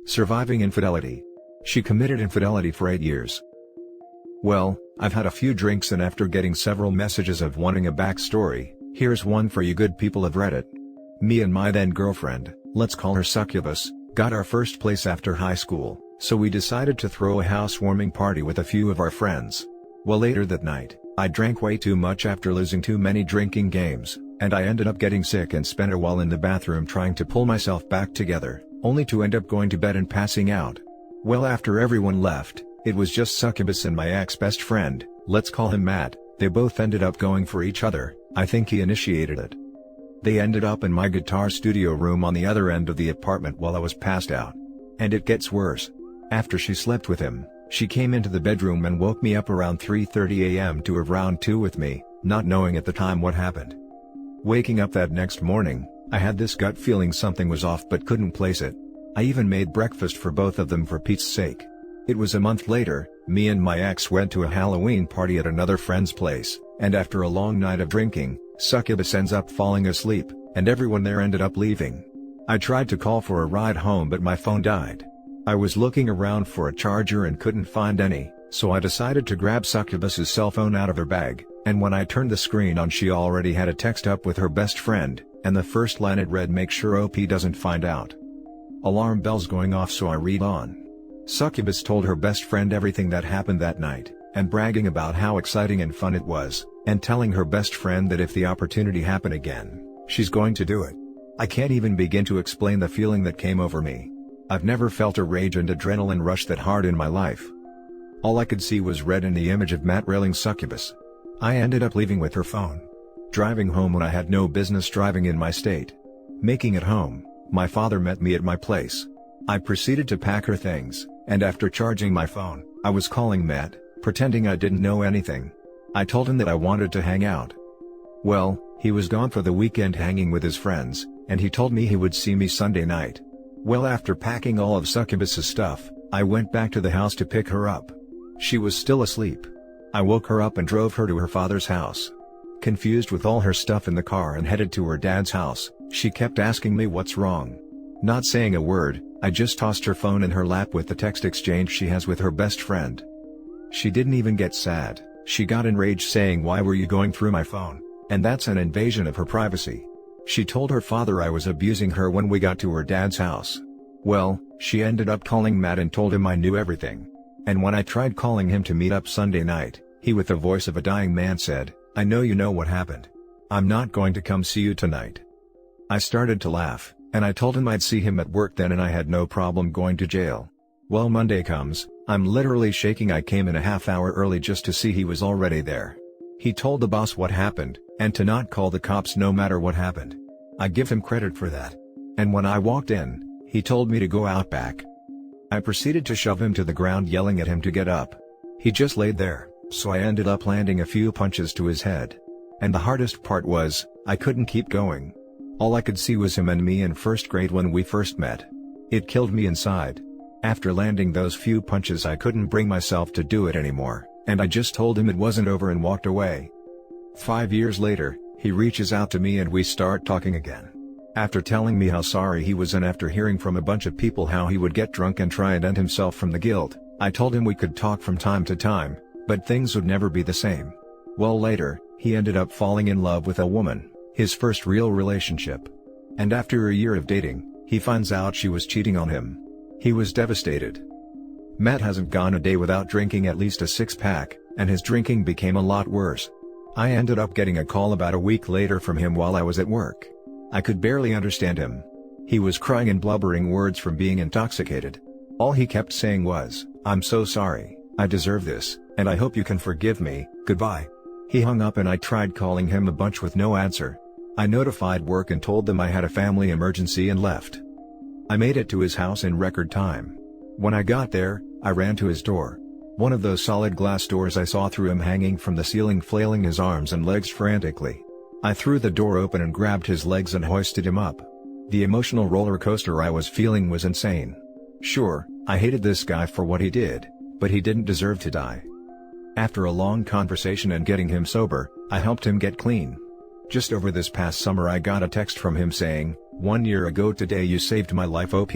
Surviving infidelity. She committed infidelity for 8 years. Well, I've had a few drinks and after getting several messages of wanting a backstory, here's one for you good people of Reddit. Me and my then girlfriend, let's call her Succubus, got our first place after high school, so we decided to throw a housewarming party with a few of our friends. Well, later that night, I drank way too much after losing too many drinking games, and I ended up getting sick and spent a while in the bathroom trying to pull myself back together, only to end up going to bed and passing out. Well, after everyone left, it was just Succubus and my ex-best friend, let's call him Matt. They both ended up going for each other. I think he initiated it. They ended up in my guitar studio room on the other end of the apartment while I was passed out. And it gets worse. After she slept with him, she came into the bedroom and woke me up around 3:30 a.m. to have round 2 with me, not knowing at the time what happened. Waking up that next morning, I had this gut feeling something was off but couldn't place it. I even made breakfast for both of them for Pete's sake. It was a month later, me and my ex went to a Halloween party at another friend's place, and after a long night of drinking, Succubus ends up falling asleep, and everyone there ended up leaving. I tried to call for a ride home but my phone died. I was looking around for a charger and couldn't find any, so I decided to grab Succubus's cell phone out of her bag, and when I turned the screen on she already had a text up with her best friend, and the first line it read, "Make sure OP doesn't find out." Alarm bells going off, so I read on. Succubus told her best friend everything that happened that night, and bragging about how exciting and fun it was, and telling her best friend that if the opportunity happened again, she's going to do it. I can't even begin to explain the feeling that came over me. I've never felt a rage and adrenaline rush that hard in my life. All I could see was red in the image of Matt railing Succubus. I ended up leaving with her phone. Driving home when I had no business driving in my state. Making it home, my father met me at my place. I proceeded to pack her things, and after charging my phone, I was calling Matt, pretending I didn't know anything. I told him that I wanted to hang out. Well, he was gone for the weekend hanging with his friends, and he told me he would see me Sunday night. Well, after packing all of Succubus's stuff, I went back to the house to pick her up. She was still asleep. I woke her up and drove her to her father's house. Confused with all her stuff in the car and headed to her dad's house, she kept asking me what's wrong. Not saying a word, I just tossed her phone in her lap with the text exchange she has with her best friend. She didn't even get sad, she got enraged saying, "Why were you going through my phone?" And that's an invasion of her privacy. She told her father I was abusing her when we got to her dad's house. Well, she ended up calling Matt and told him I knew everything. And when I tried calling him to meet up Sunday night, he with the voice of a dying man said, "I know you know what happened. I'm not going to come see you tonight." I started to laugh, and I told him I'd see him at work then and I had no problem going to jail. Well, Monday comes, I'm literally shaking. I came in a half hour early just to see he was already there. He told the boss what happened, and to not call the cops no matter what happened. I give him credit for that. And when I walked in, he told me to go out back. I proceeded to shove him to the ground, yelling at him to get up. He just laid there, so I ended up landing a few punches to his head. And the hardest part was, I couldn't keep going. All I could see was him and me in first grade when we first met. It killed me inside. After landing those few punches I couldn't bring myself to do it anymore, and I just told him it wasn't over and walked away. 5 years later, he reaches out to me and we start talking again. After telling me how sorry he was and after hearing from a bunch of people how he would get drunk and try and end himself from the guilt, I told him we could talk from time to time, but things would never be the same. Well, later, he ended up falling in love with a woman, his first real relationship. And after a year of dating, he finds out she was cheating on him. He was devastated. Matt hasn't gone a day without drinking at least a 6-pack, and his drinking became a lot worse. I ended up getting a call about a week later from him while I was at work. I could barely understand him. He was crying and blubbering words from being intoxicated. All he kept saying was, "I'm so sorry, I deserve this, and I hope you can forgive me, goodbye." He hung up and I tried calling him a bunch with no answer. I notified work and told them I had a family emergency and left. I made it to his house in record time. When I got there, I ran to his door. One of those solid glass doors. I saw through him hanging from the ceiling, flailing his arms and legs frantically. I threw the door open and grabbed his legs and hoisted him up. The emotional roller coaster I was feeling was insane. Sure, I hated this guy for what he did, but he didn't deserve to die. After a long conversation and getting him sober, I helped him get clean. Just over this past summer I got a text from him saying, "1 year ago today you saved my life OP,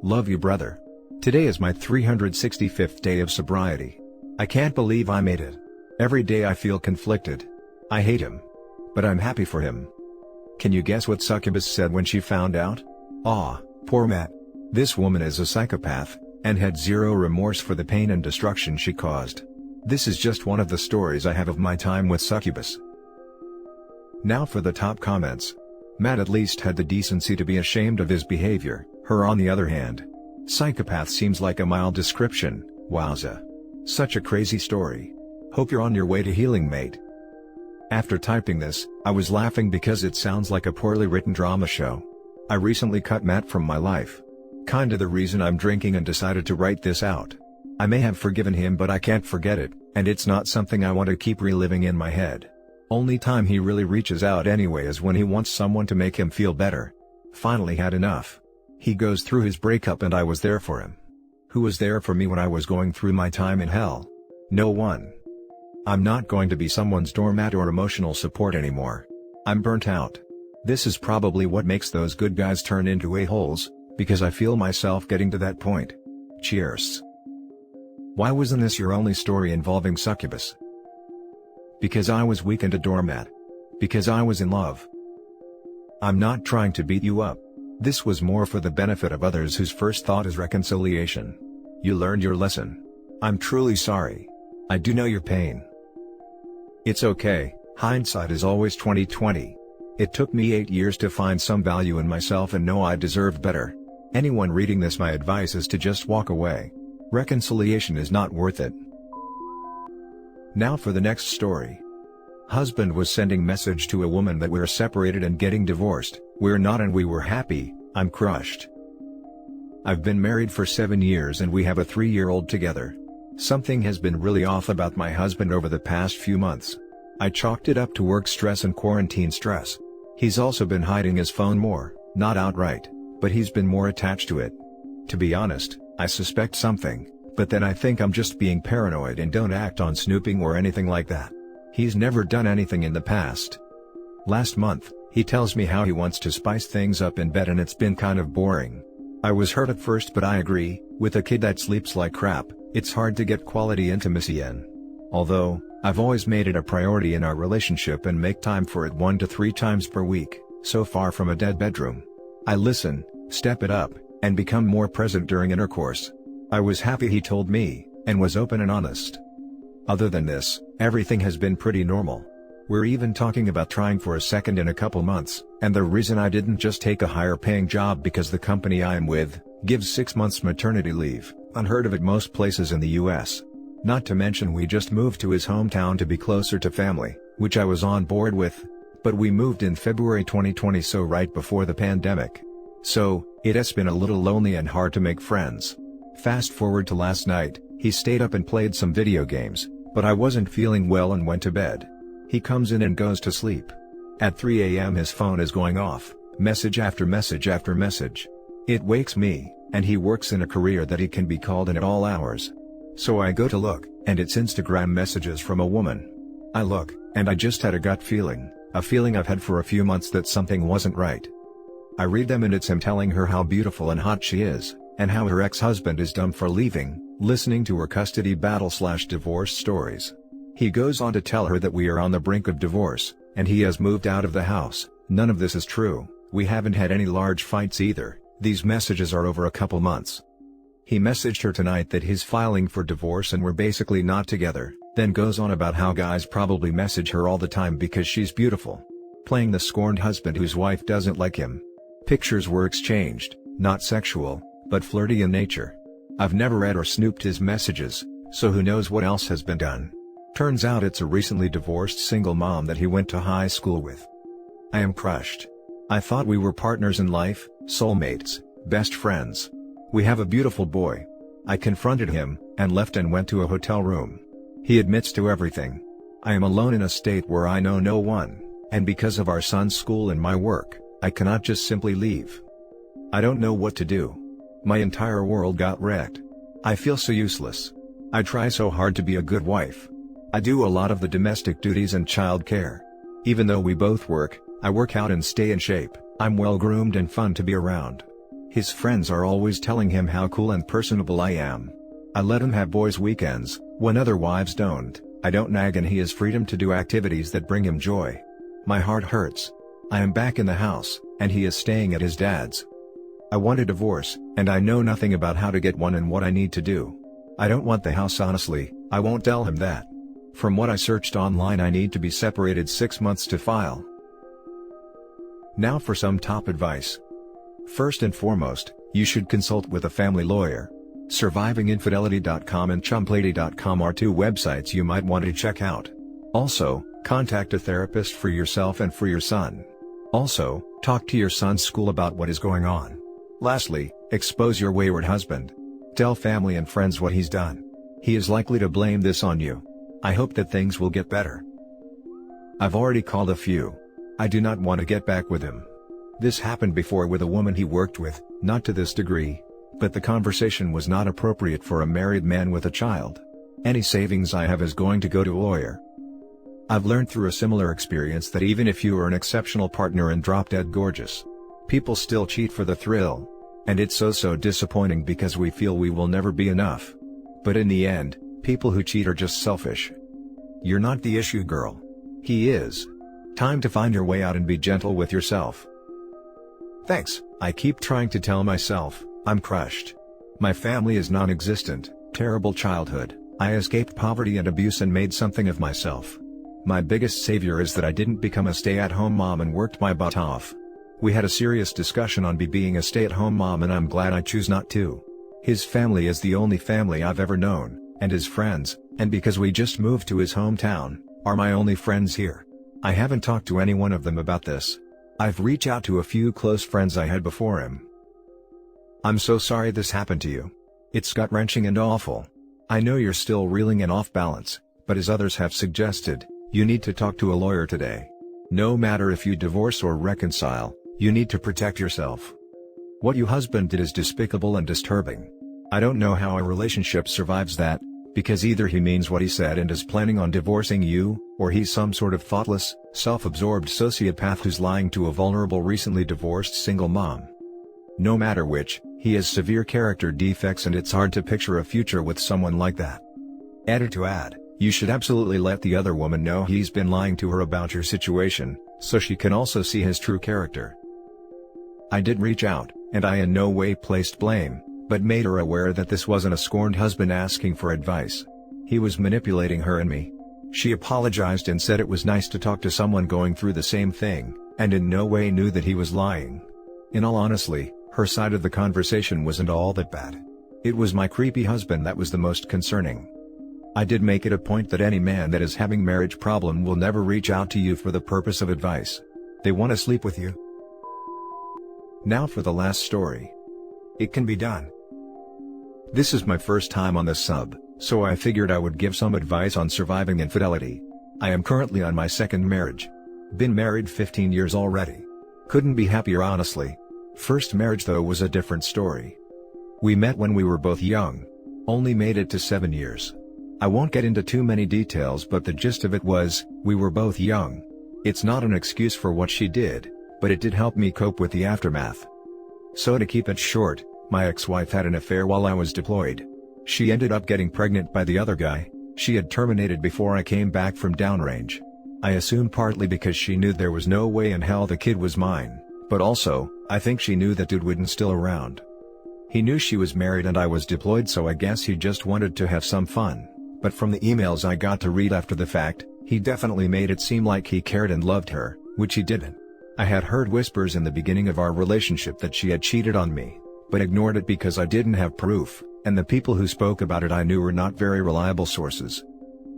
love you brother." Today is my 365th day of sobriety. I can't believe I made it. Every day I feel conflicted. I hate him. But I'm happy for him. Can you guess what Succubus said when she found out? "Aw, poor Matt. This woman is a psychopath, and had zero remorse for the pain and destruction she caused." This is just one of the stories I have of my time with Succubus. Now for the top comments. Matt at least had the decency to be ashamed of his behavior, her on the other hand. Psychopath seems like a mild description, wowza. Such a crazy story. Hope you're on your way to healing, mate. After typing this, I was laughing because it sounds like a poorly written drama show. I recently cut Matt from my life. Kinda the reason I'm drinking and decided to write this out. I may have forgiven him, but I can't forget it, and it's not something I want to keep reliving in my head. Only time he really reaches out anyway is when he wants someone to make him feel better. Finally had enough. He goes through his breakup and I was there for him. Who was there for me when I was going through my time in hell? No one. I'm not going to be someone's doormat or emotional support anymore. I'm burnt out. This is probably what makes those good guys turn into a-holes, because I feel myself getting to that point. Cheers. Why wasn't this your only story involving Succubus? Because I was weak and a doormat. Because I was in love. I'm not trying to beat you up. This was more for the benefit of others whose first thought is reconciliation. You learned your lesson. I'm truly sorry. I do know your pain. It's okay, hindsight is always 20/20. It took me 8 years to find some value in myself and know I deserved better. Anyone reading this, my advice is to just walk away. Reconciliation is not worth it. Now for the next story. Husband was sending message to a woman that we're separated and getting divorced, we're not and we were happy, I'm crushed. I've been married for 7 years and we have a 3-year-old together. Something has been really off about my husband over the past few months. I chalked it up to work stress and quarantine stress. He's also been hiding his phone more, not outright, but he's been more attached to it. To be honest, I suspect something, but then I think I'm just being paranoid and don't act on snooping or anything like that. He's never done anything in the past. Last month, he tells me how he wants to spice things up in bed and it's been kind of boring. I was hurt at first, but I agree, with a kid that sleeps like crap, it's hard to get quality intimacy in. Although, I've always made it a priority in our relationship and make time for it 1 to 3 times per week, so far from a dead bedroom. I listen, step it up, and become more present during intercourse. I was happy he told me, and was open and honest. Other than this, everything has been pretty normal. We're even talking about trying for a second in a couple months, and the reason I didn't just take a higher paying job because the company I am with gives 6 months maternity leave, unheard of at most places in the US. Not to mention we just moved to his hometown to be closer to family, which I was on board with. But we moved in February 2020, so right before the pandemic. So, it has been a little lonely and hard to make friends. Fast forward to last night, he stayed up and played some video games, but I wasn't feeling well and went to bed. He comes in and goes to sleep. At 3 a.m. his phone is going off, message after message after message. It wakes me, and he works in a career that he can be called in at all hours. So I go to look, and it's Instagram messages from a woman. I look, and I just had a gut feeling, a feeling I've had for a few months that something wasn't right. I read them and it's him telling her how beautiful and hot she is, and how her ex-husband is dumb for leaving, listening to her custody battle/divorce stories. He goes on to tell her that we are on the brink of divorce, and he has moved out of the house. None of this is true, we haven't had any large fights either, these messages are over a couple months. He messaged her tonight that he's filing for divorce and we're basically not together, then goes on about how guys probably message her all the time because she's beautiful. Playing the scorned husband whose wife doesn't like him. Pictures were exchanged, not sexual, but flirty in nature. I've never read or snooped his messages, so who knows what else has been done. Turns out it's a recently divorced single mom that he went to high school with. I am crushed. I thought we were partners in life, soulmates, best friends. We have a beautiful boy. I confronted him, and left and went to a hotel room. He admits to everything. I am alone in a state where I know no one, and because of our son's school and my work, I cannot just simply leave. I don't know what to do. My entire world got wrecked. I feel so useless. I try so hard to be a good wife. I do a lot of the domestic duties and child care. Even though we both work, I work out and stay in shape, I'm well groomed and fun to be around. His friends are always telling him how cool and personable I am. I let him have boys' weekends, when other wives don't. I don't nag and he has freedom to do activities that bring him joy. My heart hurts. I am back in the house, and he is staying at his dad's. I want a divorce, and I know nothing about how to get one and what I need to do. I don't want the house honestly, I won't tell him that. From what I searched online, I need to be separated 6 months to file. Now for some top advice. First and foremost, you should consult with a family lawyer. Survivinginfidelity.com and chumplady.com are two websites you might want to check out. Also, contact a therapist for yourself and for your son. Also, talk to your son's school about what is going on. Lastly, expose your wayward husband. Tell family and friends what he's done. He is likely to blame this on you. I hope that things will get better. I've already called a few. I do not want to get back with him. This happened before with a woman he worked with, not to this degree. But the conversation was not appropriate for a married man with a child. Any savings I have is going to go to a lawyer. I've learned through a similar experience that even if you are an exceptional partner and drop-dead gorgeous, people still cheat for the thrill. And it's so disappointing because we feel we will never be enough. But in the end, people who cheat are just selfish. You're not the issue, girl. He is. Time to find your way out and be gentle with yourself. Thanks. I keep trying to tell myself, I'm crushed. My family is non-existent, terrible childhood, I escaped poverty and abuse and made something of myself. My biggest savior is that I didn't become a stay-at-home mom and worked my butt off. We had a serious discussion on being a stay-at-home mom and I'm glad I choose not to. His family is the only family I've ever known, and his friends, and because we just moved to his hometown, are my only friends here. I haven't talked to any one of them about this. I've reached out to a few close friends I had before him. I'm so sorry this happened to you. It's gut-wrenching and awful. I know you're still reeling and off balance, but as others have suggested, you need to talk to a lawyer today. No matter if you divorce or reconcile, you need to protect yourself. What your husband did is despicable and disturbing. I don't know how a relationship survives that, because either he means what he said and is planning on divorcing you, or he's some sort of thoughtless, self-absorbed sociopath who's lying to a vulnerable recently divorced single mom. No matter which, he has severe character defects and it's hard to picture a future with someone like that. Added to add, you should absolutely let the other woman know he's been lying to her about your situation, so she can also see his true character. I did reach out, and I in no way placed blame, but made her aware that this wasn't a scorned husband asking for advice. He was manipulating her and me. She apologized and said it was nice to talk to someone going through the same thing, and in no way knew that he was lying. In all honesty, her side of the conversation wasn't all that bad. It was my creepy husband that was the most concerning. I did make it a point that any man that is having marriage problem will never reach out to you for the purpose of advice. They want to sleep with you. Now for the last story. It can be done. This is my first time on this sub, so I figured I would give some advice on surviving infidelity. I am currently on my second marriage. Been married 15 years already. Couldn't be happier honestly. First marriage though was a different story. We met when we were both young. Only made it to 7 years. I won't get into too many details, but the gist of it was, we were both young. It's not an excuse for what she did, but it did help me cope with the aftermath. So to keep it short, my ex-wife had an affair while I was deployed. She ended up getting pregnant by the other guy. She had terminated before I came back from downrange. I assume partly because she knew there was no way in hell the kid was mine, but also, I think she knew that dude wasn't still around. He knew she was married and I was deployed, so I guess he just wanted to have some fun. But from the emails I got to read after the fact, he definitely made it seem like he cared and loved her, which he didn't. I had heard whispers in the beginning of our relationship that she had cheated on me, but ignored it because I didn't have proof, and the people who spoke about it I knew were not very reliable sources.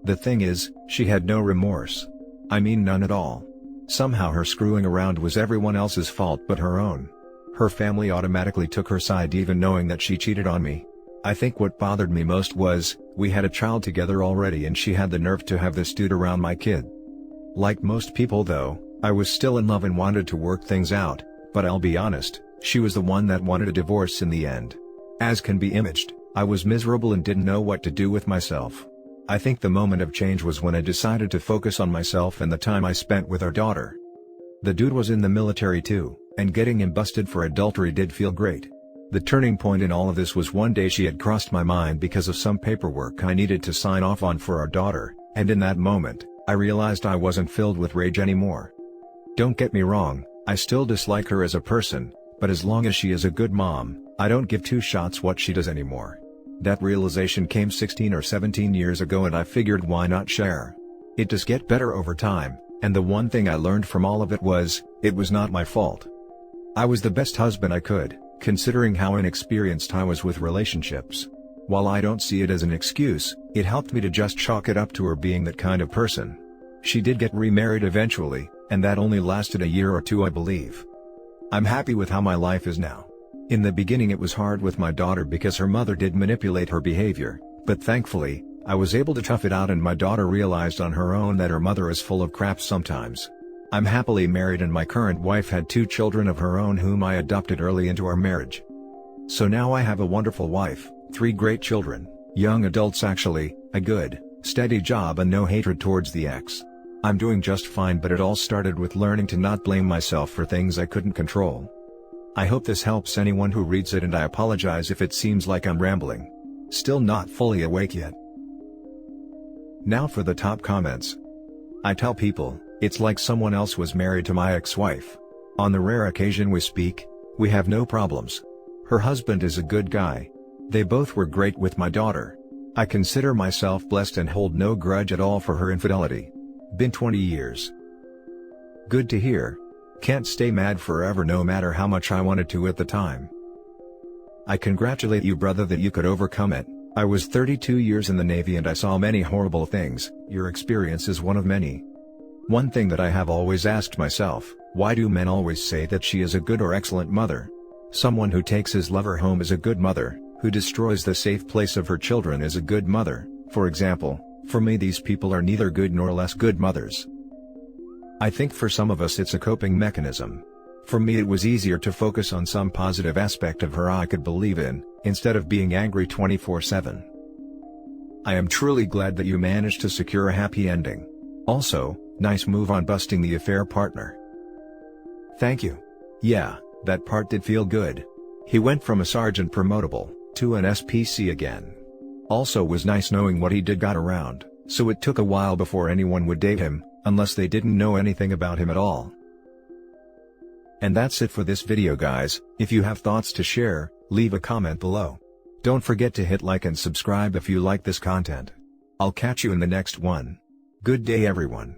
The thing is, she had no remorse. I mean none at all. Somehow her screwing around was everyone else's fault but her own. Her family automatically took her side even knowing that she cheated on me. I think what bothered me most was, we had a child together already and she had the nerve to have this dude around my kid. Like most people though, I was still in love and wanted to work things out, but I'll be honest, she was the one that wanted a divorce in the end. As can be imaged, I was miserable and didn't know what to do with myself. I think the moment of change was when I decided to focus on myself and the time I spent with our daughter. The dude was in the military too, And getting him busted for adultery did feel great. The turning point in all of this was one day she had crossed my mind because of some paperwork I needed to sign off on for our daughter, and in that moment, I realized I wasn't filled with rage anymore. Don't get me wrong, I still dislike her as a person, but as long as she is a good mom, I don't give two shots what she does anymore. That realization came 16 or 17 years ago and I figured why not share. It does get better over time, and the one thing I learned from all of it was not my fault. I was the best husband I could, considering how inexperienced I was with relationships. While I don't see it as an excuse, it helped me to just chalk it up to her being that kind of person. She did get remarried eventually, and that only lasted a year or two I believe. I'm happy with how my life is now. In the beginning it was hard with my daughter because her mother did manipulate her behavior, but thankfully, I was able to tough it out and my daughter realized on her own that her mother is full of crap sometimes. I'm happily married and my current wife had 2 children of her own whom I adopted early into our marriage. So now I have a wonderful wife, 3 great children, young adults actually, a good, steady job and no hatred towards the ex. I'm doing just fine, but it all started with learning to not blame myself for things I couldn't control. I hope this helps anyone who reads it and I apologize if it seems like I'm rambling. Still not fully awake yet. Now for the top comments. I tell people, it's like someone else was married to my ex-wife. On the rare occasion we speak, we have no problems. Her husband is a good guy. They both were great with my daughter. I consider myself blessed and hold no grudge at all for her infidelity. Been 20 years. Good to hear. Can't stay mad forever no matter how much I wanted to at the time. I congratulate you brother that you could overcome it. I was 32 years in the Navy and I saw many horrible things. Your experience is one of many. One thing that I have always asked myself, why do men always say that she is a good or excellent mother? Someone who takes his lover home is a good mother, who destroys the safe place of her children is a good mother. For example, for me these people are neither good nor less good mothers. I think for some of us it's a coping mechanism. For me it was easier to focus on some positive aspect of her I could believe in, instead of being angry 24/7. I am truly glad that you managed to secure a happy ending. Also, nice move on busting the affair partner. Thank you. Yeah, that part did feel good. He went from a sergeant promotable, to an SPC again. Also was nice knowing what he did got around, so it took a while before anyone would date him, unless they didn't know anything about him at all. And that's it for this video guys. If you have thoughts to share, leave a comment below. Don't forget to hit like and subscribe if you like this content. I'll catch you in the next one. Good day everyone.